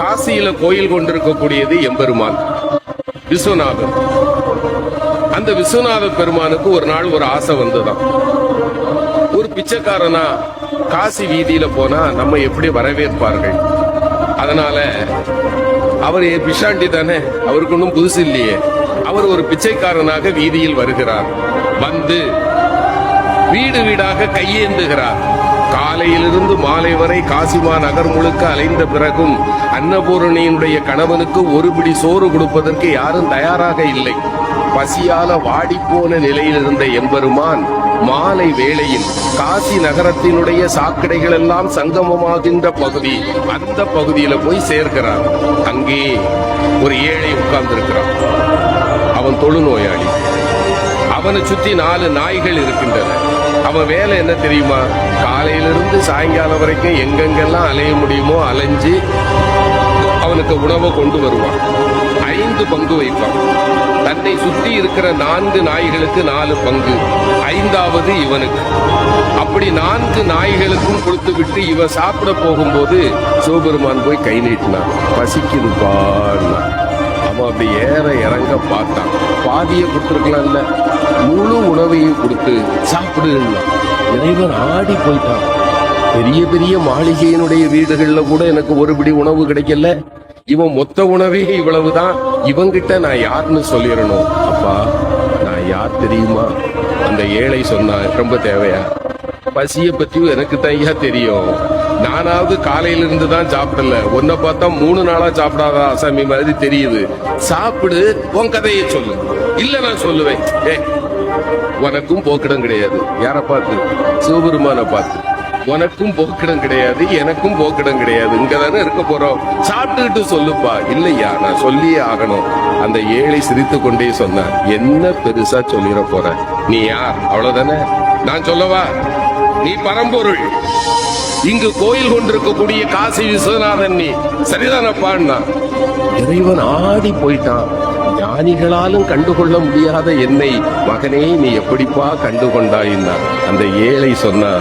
காசியில கோயில் கொண்டிருக்கக்கூடியது எம்பெருமான் விஸ்வநாதர். அந்த விஸ்வநாத பெருமானுக்கு ஒரு நாள் ஒரு ஆசை வந்துதான். ஒரு பிச்சைக்காரனா காசி வீதியில போனா நம்ம எப்படி வரவேற்பார்கள்? அதனால அவர் பிஷாண்டி தானே, அவருக்கு ஒன்றும் புதுசு இல்லையே. அவர் ஒரு பிச்சைக்காரனாக வீதியில் வருகிறார். வந்து வீடு வீடாக கையேந்துகிறார். காலையிலிருந்து மாலை வரை காசிமா நகர் முழுக்க அலைந்த பிறகும் அன்னபூரணியினுடைய கணவனுக்கு ஒரு பிடி சோறு கொடுப்பதற்கு யாரும் தயாராக இல்லை. பசியால வாடிப்போன நிலையில் இருந்த எம்பெருமான் மாலை வேளையில் காசி நகரத்தினுடைய சாக்கடைகள் எல்லாம் சங்கமமாகின்ற பகுதி, அந்த பகுதியில போய் சேர்க்கிறார். அங்கே ஒரு ஏழை உட்கார்ந்திருக்கிறான். அவன் தொழுநோயாளி. அவனை சுற்றி 4 நாய்கள் இருக்கின்றன. அவன் வேலை என்ன தெரியுமா? காலையிலிருந்து சாயங்காலம் வரைக்கும் எங்கெங்கெல்லாம் அலைய முடியுமோ அலைஞ்சு அவனுக்கு உணவை கொண்டு வருவான். 5 பங்கு வைப்பான். தன்னை சுற்றி இருக்கிற 4 நாய்களுக்கு 4 பங்கு, 5வது இவனுக்கு. அப்படி 4 நாய்களுக்கும் கொடுத்து விட்டு இவன் சாப்பிட போகும்போது சிவபெருமான் போய் கை நீட்டினான். பசிக்குதுப்பான்னா. அவன் அப்படி ஏற இறங்க பார்த்தான். பாதியை கொடுத்துருக்கலாம்ல, முழு உணவையும் கொடுத்து சாப்பிடுன்னா. இறைவன் ஆடி போயிட்டான். பெரிய பெரிய மாளிகையினுடைய வீடுகள்ல கூட எனக்கு ஒரு பிடி உணவு கிடைக்கல, இவன் மொத்த உணவே இவ்வளவுதான், இவங்கிட்ட நான் யாருன்னு சொல்லிடணும். அப்பா நான் யார் தெரியுமா? அந்த ஏழை சொன்னா, ரொம்ப தேவையா? பசிய பத்தியும் எனக்கு தையா தெரியும். நானாவது காலையில இருந்து தான் சாப்பிடல, உன்னை பார்த்தா 3 நாளா சாப்பிடாத அசாமி மாதிரி தெரியுது. சாப்பிடு, உன் கதையை சொல்லு. இல்ல நான் சொல்லுவேன். உனக்கும் போக்கிடம் கிடையாது. யார பார்த்து? சிவபெருமான பார்த்து. உனக்கும் போக்கிடம் கிடையாது, எனக்கும் போக்கிடம் கிடையாது. இங்கதானே இருக்க போறோம், சாப்பிட்டுக்கிட்டு சொல்லுப்பா. இல்லையா, நான் சொல்லியே ஆகணும். அந்த ஏழை சிரித்து கொண்டே சொன்னார், என்ன பெருசா சொல்லிட போற? நீ யார்? அவ்வளவுதானே. நான் சொல்லவா? நீ பரம்பொருள். இங்கு கோயில் கொண்டிருக்கக்கூடிய காசி விஸ்வநாதன் நீ. சரிதானப்பான்னா. இறைவன் ஆடி போயிட்டான். ஞானிகளாலும் கண்டுகொள்ள முடியாத என்னை மகனே நீ எப்படிப்பா கண்டுகொண்டாயின்னா. அந்த ஏழை சொன்னா,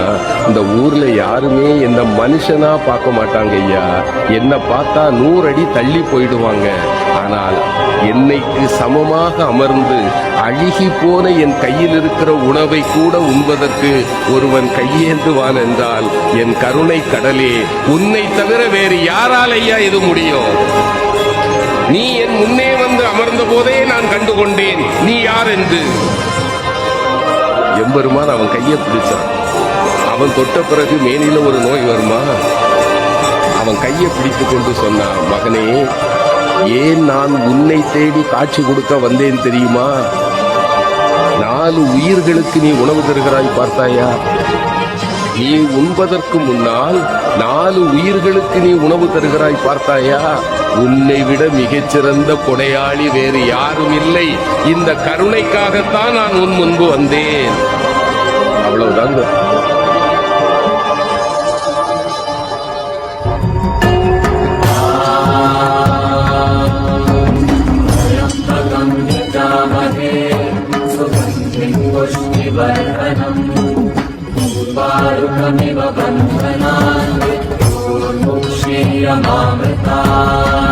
இந்த ஊர்ல யாருமே என்ன மனுஷனா பார்க்க மாட்டாங்க ஐயா. என்ன பார்த்தா 100 அடி தள்ளி போயிடுவாங்க. ஆனால் என்னைக்கு சமமாக அமர்ந்து அழுகி போன என் கையில் இருக்கிற உணவை கூட உண்பதற்கு ஒருவன் கையேந்துவான் என்றால் என் கருணை கடலே, உன்னை தவிர வேறு யாரால் ஐயா இது முடியும்? நீ என் முன்னே வந்து அமர்ந்த போதே நான் கண்டுகொண்டேன் நீ யார் என்று. எம்பெருமான் அவன் கையை பிடிச்சான். அவன் தொட்ட பிறகு மேனில ஒரு நோய் வருமா? அவன் கையை பிடித்துக் கொண்டு சொன்னான், மகனே ஏன் நான் உன்னை தேடி காட்சி கொடுக்க வந்தேன் தெரியுமா? 4 உயிர்களுக்கு நீ உணவு தருகிறாய் பார்த்தாயா? நீ உண்பதற்கு முன்னால் 4 உயிர்களுக்கு நீ உணவு தருகிறாய் பார்த்தாயா? உன்னை விட மிகச்சிறந்த கொடையாளி வேறு யாரும் இல்லை. இந்த கருணைக்காகத்தான் நான் உன் முன்பு வந்தேன். அவ்வளவுதாங்க. पूर्वारुकमिव बन्धनान् विद्युर्मुक्षीयमामृतात्